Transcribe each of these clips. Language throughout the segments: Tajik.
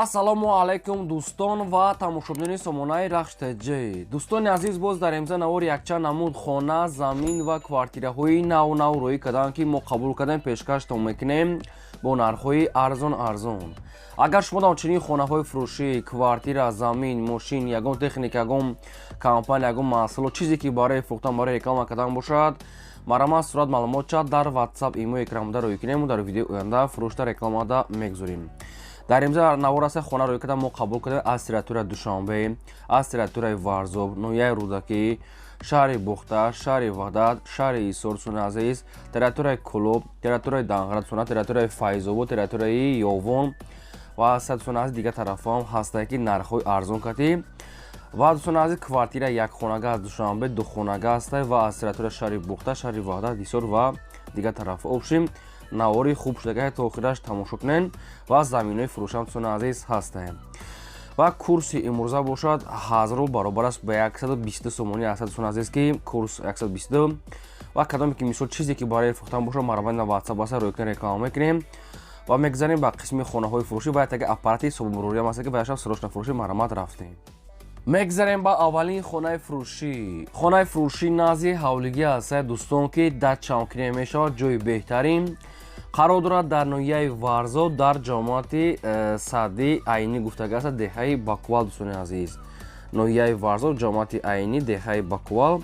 ассалому алайкум дӯстон ва тамошобинони сомонаи рахш тҷ. дӯстони азиз, боз дар имза навори якчанд намуд хона, замин ва квартираҳои нав рӯй карданд ки мо қабул кардаем пешкаштон мекунем бо нархҳои арзон. агар шумо дар чунин хонаҳои фурӯшӣ, квартира, замин, мошин, ягон техника, ягон компания, ягон маҳсулот, чизе ки барои фурӯхтан, барои реклама кардан бошад, марамаз сурат маълумот чат дар WhatsApp имои экранда рӯй кунем дар видеои оянда фурӯшта рекламада мегузорем. дар имза наворасе хона рӯй карда мо қабул кардем аз территорияи Душанбе, аз территорияи Варзоб, ноҳияи Рӯдакӣ, шаҳри Бухта, шаҳри Ваҳдат, шаҳри Исор дӯстони азиз, территорияи Кӯлоб, территорияи Дангара дӯстон, территорияи Файзобод, территорияи Ёвон ва дӯстони азиз дигар тарафҳам ҳастанд ки нархҳои арзон кардем. ва дӯстони азиз квартира якхонага аз Душанбе, духонага ҳастанд ва аз территорияи шаҳри Бухта, шаҳри Ваҳдат, Исор ва дигар тарафҳо. Обшим навори хуб шудагае то охираш тамошо кунен ва заминои фурӯшам дӯстони азиз ҳастанд. ва курси имрӯза бошад 1000 баробар аст ба 120 сомонӣ аст дӯстони азиз ки курс 120 ва кадоме ки мисол чизе ки барои фурӯхтан бошад марамад на WhatsApp аст рӯй кунем реклама мекунем ва мегзарем ба қисми хонаҳои фурӯшӣ ва яке аппарати собунбурӯриам аст ки ба яшаб срочна фурӯшӣ марамад рафтем. мегзарем ба аввалин хонаи фурӯшӣ. хонаи фурӯшӣ назди ҳавлигӣ аст дӯстон ки дар чамкине мешавад ҷои беҳтарин қарор дорад дар ноҳияи Варзоб дар ҷомоати садди айнӣ гуфтага аст деҳаи Бакувал дӯстони азиз. ноҳияи Варзоб ҷомоати айнӣ деҳаи Бакувал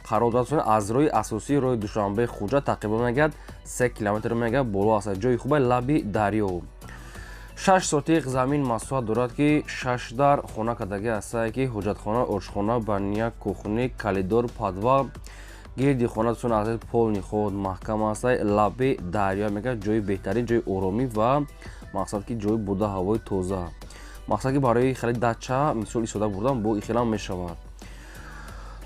қарор дорад дӯстон аз роҳи асосии роҳи Душанбе Хуҷа тақрибан мегӯяд 3 километр мегӯяд боло аст. ҷои хубе лаби дарё. 6 сотиқ замин масоҳат дорад ки 6 дар хона кардагӣ аст ки ҳоҷатхона, ошхона, баня, кухни, калидор, падвал гирди хона дӯстони азиз полни ход маҳкам аст. лаби дарё мегӯяд ҷои беҳтарин, ҷои оромӣ ва мақсад ки ҷои буда ҳавои тоза. мақсад ки барои хеле дача мисол истода бурдан бо ихелам мешавад.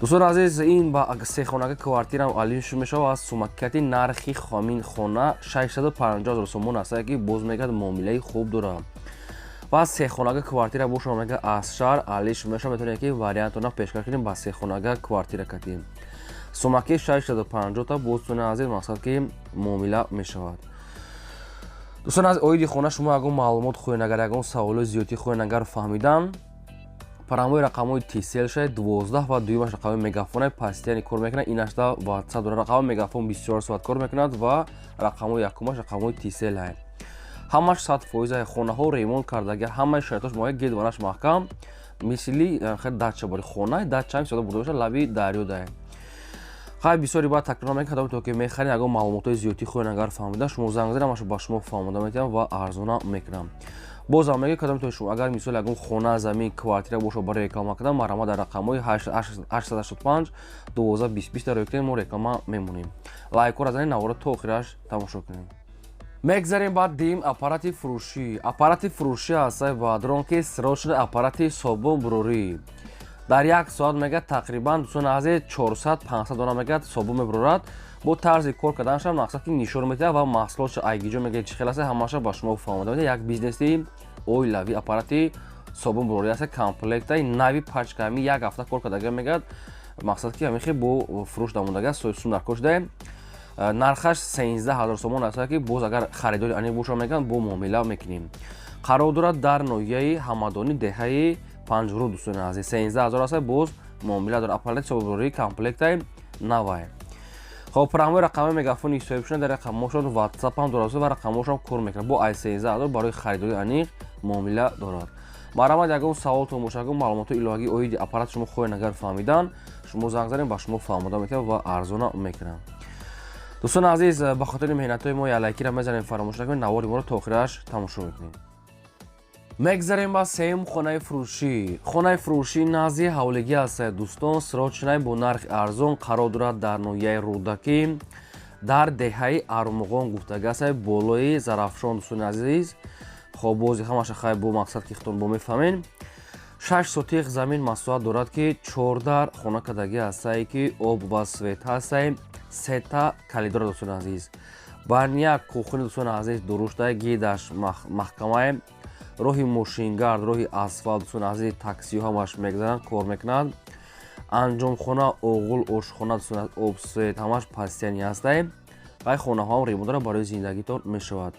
дӯстони азиз, ин ба сехонага квартирам алин шуд мешавад аз сумакияти нархи хамин хона 650 000 сомон аст ки боз мегӯяд муомилаи хуб дорад. ва сехонага квартира бошад мегӯяд аз шаҳр алин шуд мешавад. метавонем ки вариантона пешкаш кунем ба сехонага квартира кардем. сумаки 650 та боз дӯстони азиз мақсад ки муомила мешавад. дӯстони азиз, оиди хона шумо ягон маълумот хоҳед агар ягон саволои зиёдӣ хоҳед агар фаҳмидан парамои рақамҳои тисел шаед 12 ва дуюмаш рақамҳои мегафонаи пастияни кор мекунад. инашда WhatsApp дорад рақамҳои мегафон 24 соат кор мекунад ва рақамҳои якумаш рақамҳои тисел ҳай. ҳамаш 100% хонаҳо ремонт кардага ҳамаи шароитош моҳед гирдванаш маҳкам мисли дача бори хонаи дачаам истода бурда бошад лаби дарё дай. хай бисёри баъд такрор мекардам то ки мехарин ягон маълумотои зиёдӣ хоҳед агар фаҳмидан шумо занг занем ба шумо фаҳмода метавонам ва арзона мекунам. бозам мега кадом то шумо агар мисол ягон хона, замин, квартира бошад барои реклама кардан марамад дар рақамҳои 885 12 20 20 рӯй кунем мо реклама мемонем. лайкора занед навора то охираш тамошо кунем. мегзарем ба дим аппарати фурӯшӣ. аппарати фурӯшӣ аст ба дрон ки срочна аппарати собун-бурорӣ. дар як соат мегӯяд тақрибан дӯстони азиз 400-500 дона мегӯяд собун мебурорад. бо тарзи кор карданашам мақсад ки нишон медиҳад ва маҳсулотша айгиҷо мегӯяд чӣ хел аст ҳамаша ба шумо фаҳмода медиҳад. як бизнеси оилави аппарати собун-бурорӣ аст комплекти нави пачками як ҳафта кор кардага мегӯяд. мақсад ки ҳамин хел бо фурӯш дамондага сум наркошда нархаш 13000 сомон аст ки боз агар харидори ани боша мегӯяд бо муомила мекунем. қарор дорад дар ноҳияи ҳамадонӣ деҳаи Панҷурӯ дӯстони азиз 13000 аст боз муомила дорад аппарати собунбурорӣ комплекти навай. хоб парамои рақамҳои мегафони ҳисобшуна дар рақамҳошон WhatsApp ҳам дорад ва рақамҳошон кор мекунад. бо ай 13000 барои харидори аниқ муомила дорад. марамад ягон савол то бошад ягон маълумоти иловагӣ оиди аппарат шумо хоҳед агар фаҳмидан шумо занг занем ба шумо фаҳмода метавонам ва арзона мекунам. дӯстони азиз, ба хотири меҳнатҳои мо лайкира мезанем, фаромӯш накунед, навори моро то охираш тамошо мекунед. мегзарем ба сеюм хонаи фурӯшӣ. хонаи фурӯшӣ назди ҳавлигӣ аст дӯстон. срочнаи бо нархи арзон қарор дорад дар ноҳияи Рӯдакӣ дар деҳаи Армуғон гуфтага аст болои Зарафшон дӯстони азиз. хоб бози ҳамаша хай бо мақсад ки хитон бо мефаҳмем. 6 сотиқ замин масоҳат дорад ки 4 дар хона кардагӣ аст ки об ва свет ҳаст. 3 та калидор дӯстони азиз. баня кухни дӯстони азиз дурушта гирдаш маҳкамае роҳи мошингард, роҳи асфалт дӯстони азиз таксиҳо ҳамаш мегзаранд, кор мекунанд. анҷомхона, оғул, ошхона дӯстони азиз об свет ҳамаш пастияни аст. ай хонаҳоам ремонтро барои зиндагитон мешавад.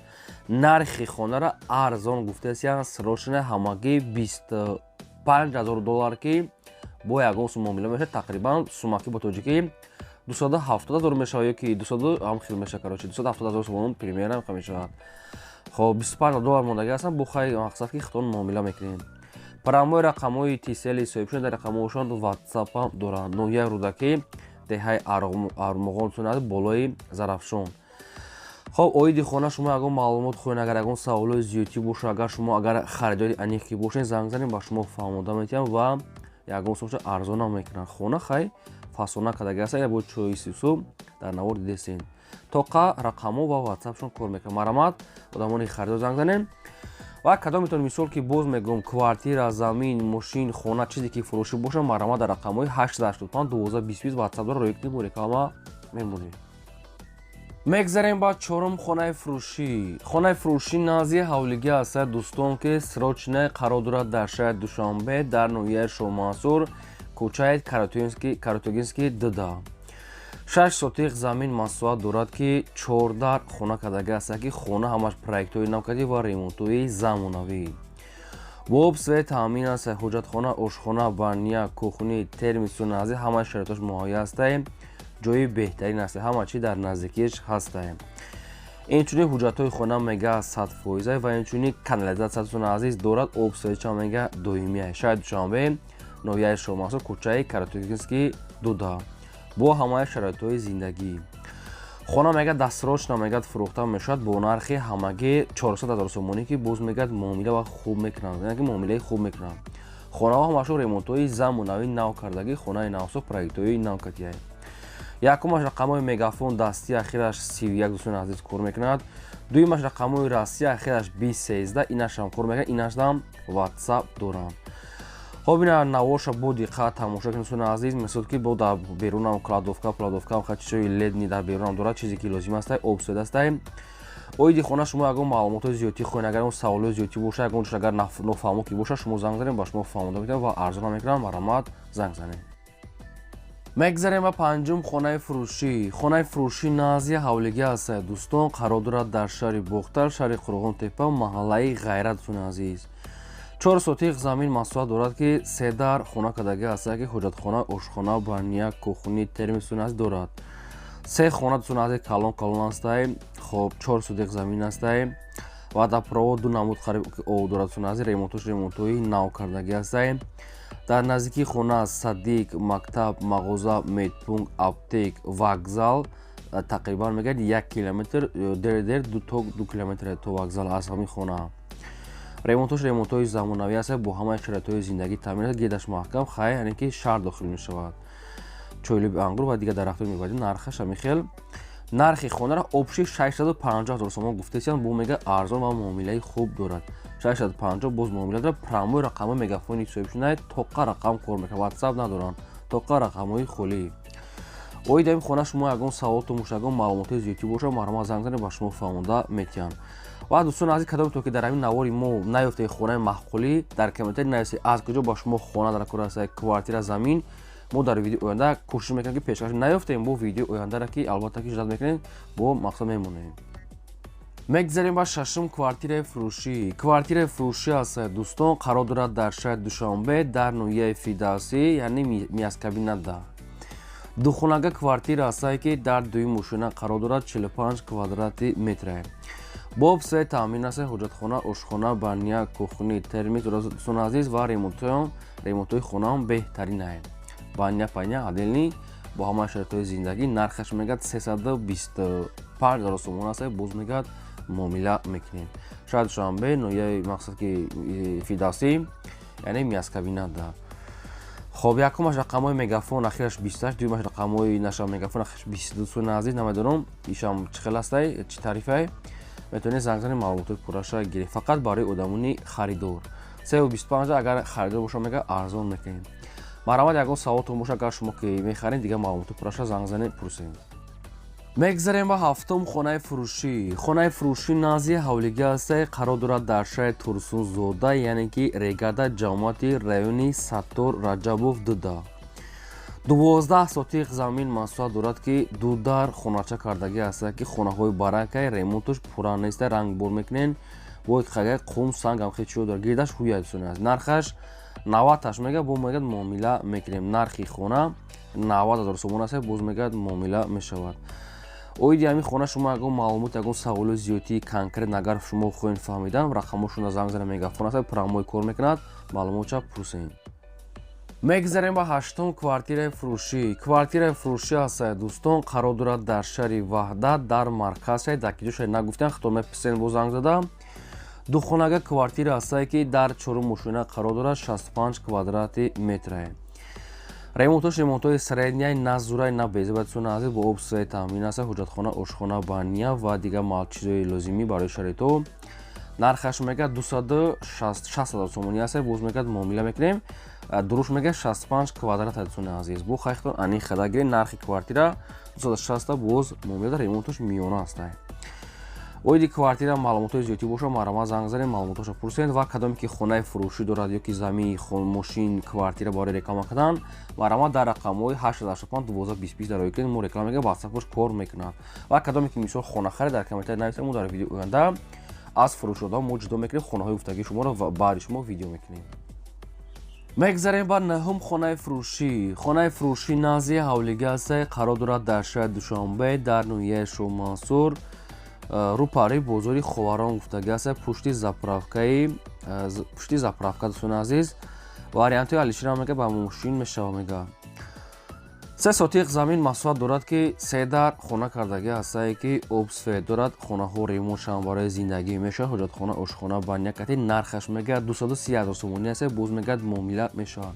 Нархи хонаро арзон гуфтасиян срочна ҳамагӣ $25,000 ки бо ягон сума муомила мешавад. Тақрибан сумаки ба тоҷикӣ 270,000 мешавад ёки 200 ҳам хел мешавад. Короче 270,000 сомон примерно ҳам мешавад. Хоб $25 мондаги ҳастанд. Бо хай мақсад ки хитон муомила мекунем. Парамои рақамҳои TCL соҳибшуда дар рақамҳошон WhatsApp ҳам доранд. Ноҳияи Рӯдакӣ деҳаи Армоғон сунад болои Зарафшон. Хоб оиди хона шумо ягон маълумот хоҳед, агар ягон саволои зиёдӣ боша, агар шумо агар харидори аниқӣ бошед, занг занед ба шумо фаҳмода метиҳам ва ягон сомча арзон ҳам мекунанд. Хона хай фасона кардаги ҳаст. Бо чои сису дар навор дидесен. Тоқа рақамҳо ва WhatsAppшон кор мекунад. Марамат одамони харидор занг занед. ва кадометон мисол ки боз мегӯям квартира, замин, мошин, хона чизе ки фурӯшӣ боша, марамат дар рақамҳои 885 12 20 WhatsApp дора роя кунед, бо реклама мемонед. мегзарем ба чорум хонаи фурӯшӣ. Хонаи фурӯшӣ назди ҳавлигӣ ҳаст дӯстон ки срочна қарор дорад дар шаҳри Душанбе дар ноҳияи Шоҳмансур, кӯчаи Каратогинский 2. 6 сотиқ замин масоат дорад ки 14 хона кардаги ҳаст ки хона ҳамаш проектҳои навкатӣ ва ремонтҳои замонавӣ. Боб свет таъмин аст, ҳоҷатхона, ошхона, баня, кухни, термису назди ҳамаи шароитош муҳайё аст. ҷои беҳтарин аст, ҳама чи дар наздикиаш ҳаст. инчунин ҳуҷҷатҳои хона мега 100% ва инчунин канализатсиясу азиз дорад. обсоича мега доимия шаҳри Душанбе, ноҳияи Шоҳмансур, кӯчаи Каратогинский 2 бо ҳамаи шароитҳои зиндагӣ. хона мега дастрочна мегад фурӯхта мешавад бо нархи ҳамагӣ 400,000 сомонӣ ки боз мегад муомила ва хуб мекунанд, яъне ки муомилаи хуб мекунанд. хонаҳо ҳамашон ремонтҳои замонавӣ нав кардагӣ, хонаи навсо проектҳои навкатия. якумаш рақамҳои мегафон дастии ахираш 31 азиз кор мекунад. дуюмаш рақамҳои растии ахираш 2013 инашам кор мекунад. инашам WhatsApp доранд. хоб ина навоша бо диққат тамоша кунед дӯстони азиз. мисол ки бо дар берунам кладовка хачишои ледни дар берунам дорад, чизе ки лозим аст обсоид аст. оиди хона шумо ягон маълумотои зиёдӣ хоҳед, агар он саволои зиёдӣ боша, ягон агар нофаҳмо ки боша, шумо занг занед ба шумо фаҳмода метавонам ва арзон мекунам. марамат занг занед. мегзарем ба панҷум хонаи фурӯшӣ. хонаи фурӯшӣ назди ҳавлигӣ аст дӯстон, қарор дорад дар шаҳри Бохтар, шаҳри Қурғонтепа, маҳаллаи Ғайрат дӯстони азиз. 4 сотиқ замин масоат дорад ки 3 дар хона кардаги аст ки ҳоҷатхона, ошхона, баня, кухни, термис дӯстони азиз дорад. 3 хона дӯстони азиз калон аст. хоб 4 сотиқ замин аст. водопровод 2 намуд қариб об дорад дӯстони азиз. ремонтҳои нав кардагӣ аст. дар наздикии хона садик, мактаб, мағоза, медпункт, аптек, вокзал тақрибан мегӯяд 1 километр дер 2 километр то вокзал аз ҳамин хона. ремонтҳои замонавӣ аст бо ҳамаи шароитҳои зиндагӣ таъмин аст. гедаш маҳкам хай, яъне ки шаҳр дохил мешавад. чойлуби ангур ва дигар дарахтҳои мевадӣ нархаш ҳамихел. нархи хонаро обши 650,000 сомон гуфтасиянд. бо мега арзон ва муомилаи хуб дорад. 650 боз муомила дорад. прамои рақамҳои мегафони соҳибшунаи тоқа рақам кор мекунад. WhatsApp надоранд. тоқа рақамҳои холӣ. оиди ин хона шумо ягон саволотон боша, ягон маълумотои зиёдӣ боша, маромад занг занед ба шумо фаҳмода метиҳам. ва дӯстони азиз, кадометон ки дар ҳамин навори мо наёфтед хонаи маъқулӣ, дар комментари нависед аз куҷо ба шумо хона дар кор аст, квартира, замин. мо дар видеои оянда кӯшиш мекунем ки пешкаш наёфтем. бо видеои ояндаро ки албатта ки иҷозат мекунем, бо мақсад мемонем. мегзарем ба шашум квартираи фурӯшӣ. квартираи фурӯшӣ аст дӯстон, қарор дорад дар шаҳри Душанбе, дар ноҳияи Фидавсӣ, яъне мияскабина 2. духонага квартира аст ки дар дуюм мошина қарор дорад. 45 квадрати метр. боб свет таъмин аст, ҳоҷатхона, ошхона, баня, кухни, термис дӯстони азиз ва ремонтҳои хонаам беҳтарин аст. баня паня аделни бо ҳамаи шароитҳои зиндагӣ. нархаш мегӯяд 325,000 сомон аст. боз мегӯяд муомила мекунем. шаҳри Душанбе, ноҳияи мақсад ки Фидавсӣ, яъне мияскабина 2. хоб якумаш рақамҳои мегафон ахираш 28, дуюмаш рақамҳои нашам мегафон ахираш 22 дӯстони азиз. намедонам ишам чӣ хел аст, чӣ тарифае. метавонед занг занед маълумотои пурраша гиред. фақат барои одамони харидор. 325 агар харидор боша мега арзон мекунем. марамад ягон саволотон боша, агар шумо ки мехаред дигар маълумотои пурраша занг занед пурсед. мегзарем ба ҳафтум хонаи фурӯшӣ. хонаи фурӯшӣ назди ҳавлигӣ аст, қарор дорад дар шаҳри Турсунзода, яъне ки Регада ҷамоати райони Саттор Раҷабов 2. 12 сотиқ замин масоҳат дорад, ки дудар хонача кардагӣ аст, ки хонаҳои баракай ремонтуш пурра нест, ранг бор мекунен, бо хагай қум сангам хе чиё дорад, гирдаш ҳуяйсон аст. Нархаш 90 мега, бо мегад муомила мекунем. Нархи хона 90 000 сомон аст, боз мегад муомила мешавад. оиди ҳамин хона шумо ягон маълумот, ягон саволу зиёдии конкрет агар шумо хоҳед фаҳмидан, рақамошона занг зана мегафон аст, промои кор мекунад, маълумотша пурсен. мегзарем ба 8-ум квартираи фурӯшӣ. Квартираи фурӯшӣ аст дӯстон, қарор дорад дар шаҳри Ваҳдат, дар марказ шаҳр, дакиҷошаи нагуфтан, хитон меписен бо занг зада. Духонага квартира аст, ки дар 4 мошина қарор дорад, 65 квадрати метр. ремонтои средняй, на зурай, на безбатсон азиз, бо об свет таъмин аст, ҳуҷҷатхона, ошхона, баня ва дигар чизои лозимӣ барои шаҳрито. нархаш мегӯяд 260 000 сомонӣ аст, боз мегӯяд муомила мекунем. дуруш мегӯяд 65 квадрат азиз. Бо хайхтон ани хада гиред, нархи квартира 260, боз муомила ремонтош миёна аст. оиди квартира маълумотои зиёдӣ боша, марама занг занед, маълумотоша пурсед ва кадоме ки хонаи фурӯшӣ дорад ё ки замин, мошин, квартира барои реклама кардан, марама дар рақамҳои 885 12 25 дарои кунед, мо реклама мегӯяд, ватсапош кор мекунад. ва кадоме ки мисол хона харид дар комментари нависед, мо дар видеои оянда аз фурӯшодаҳо мо ҷудо мекунем, хонаҳои гуфтагии шуморо ва баъди шумо видео мекунем. мегзарем ба 9-ум хонаи фурӯшӣ. хонаи фурӯшӣ назди ҳавлига аст, қарор дорад дар шаҳри Душанбе, дар ноҳияи Шоҳ Мансур, рӯпарои бозори Ховарон гуфтагӣ аст, пушти заправка дӯстон азиз. вариантои алишира мега ба мошин мешава мега. 3 сотиқ замин масоҳат дорад, ки 3 дар хона кардагӣ аст, ки обсфед дорад, хонаҳо ремонт шаванд барои зиндагӣ мешавад, ҳуҷҷатхона, ошхона, баня кати. нархаш мега 230 000 сомонӣ аст, боз мегӯяд муомила мешавад.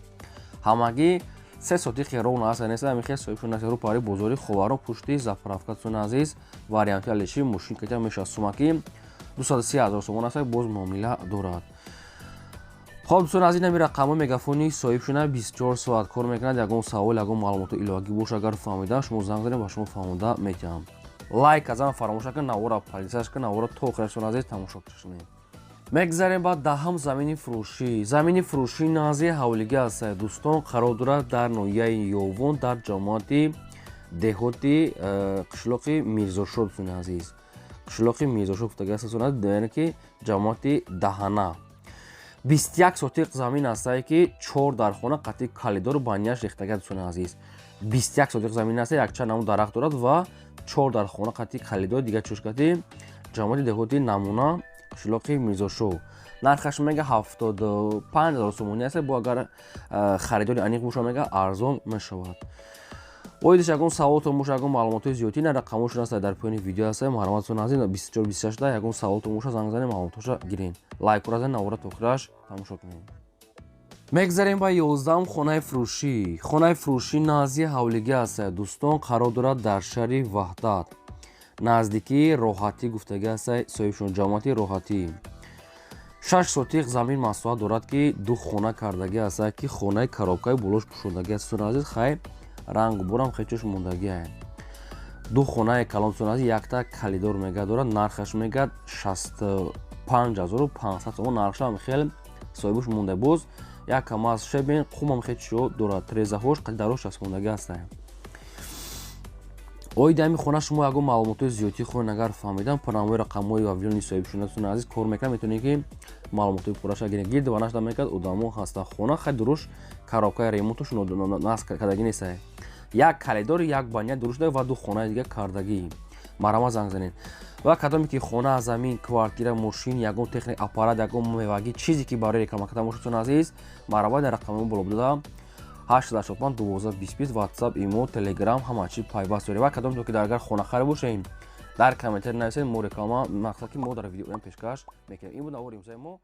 ҳамагӣ 3 сотиқи рона аст, нест ҳамихел соҳибшон аст, рӯпарои бозори Ховарон, пушти заправка дӯстон азиз. варианти алиши мошин кати мешавад, сумаки 230 000 сомон аст, боз муомила дорад. хоб дӯстон азиз, нами рақамҳои мегафони соҳибшона 24 соат кор мекунад. ягон савол, ягон маълумоти иловагӣ боша, агар фаҳмидан шумо занг занед, ба шумо фаҳмода метиҳам. лайк казан фаромош накунед, навора подписааш кунед, навора то охирашон азиз тамошо кунед. мегзарем ба 10-ум замини фурӯшӣ. замини фурӯшӣ назди ҳавлига аст дӯстон, қарор дорад дар ноҳияи Ёвон, дар ҷамоати деҳоти қишлоқи Мирзошо дӯстон азиз. қишлоқи Мирзошо гуфтагӣ аст, яъне ки ҷамоати Даҳана. 21 сотиқ замин аст, ки 4 дар хона қатъи калидор баняш рехтага дӯстон азиз. 21 сотиқ замин аст, якчанд намуд дарахт дорад ва 4 дар хона қатъи калидор, дигар чӯшкати ҷамоати деҳоти Намуна, қишлоқи Мирзошо. нархаш мега 75 000 сомонӣ аст, бо агар харидори аниқ боша мега арзон мешавад. оидиш ягон саволтон боша, ягон маълумотои зиёдӣ на рақамошон аст дар поёни видео аст, маҳраматон азиз 24 28 да ягон саволтон боша, занг занед, маълумотоша гирен. лайк кора занед, навора то охираш тамошо кунед. мегзарем ба 11-ум хонаи фурӯшӣ. хонаи фурӯшӣ назди ҳавлига аст дӯстон, қарор дорад дар шаҳри Ваҳдат, наздикии Роҳатӣ гуфтагӣ аст, соҳибшон ҷамоати Роҳатӣ. 6 сотиқ замин масоҳат дорад, ки 2 хона кардагӣ аст, ки хонаи коробкаи болош пӯшондагӣ аст дӯстон азиз. хай рангу борам хечош мондагиае. 2 хонаи калон дӯстон азиз, якта калидор мега дорад. нархаш мегӯяд 65500 сомон. нархша хел соҳибуш монда, боз як кам аз шебен қумам хечо дорад, трезаҳош қади дарош часпондагӣ аст. оиди ҳамин хона шумо ягон маълумотои зиёдӣ хоҳед агар фаҳмидан, панамои рақамҳои ва видеои соҳибшона дӯстон азиз кор мекунад, метавонед ки маълумотои пурраша гиред. гирд ва нашда мекунад, одамо ҳаста хона хай дуруш коробкаи ремонтош насб кардагӣ нест. як калидор, як баня дуруш дорад ва 2 хонаи дигар кардагӣ. марама занг занед. ва кадоме ки хона, замин, квартира, мошин, ягон техник аппарат, ягон мевагӣ, чизе ки барои реклама кардан бошад дӯстон азиз, марама дар рақамҳои боло додам 885 12 25 ватсап, имо, телеграм ҳама чиз пайваст дорем. ва кадоме то ки дар агар хонахар бошем, дар комментари нависед, мо реклама мақсад ки мо дар видеоям пешкаш мекунем. ин буд навори имзои мо.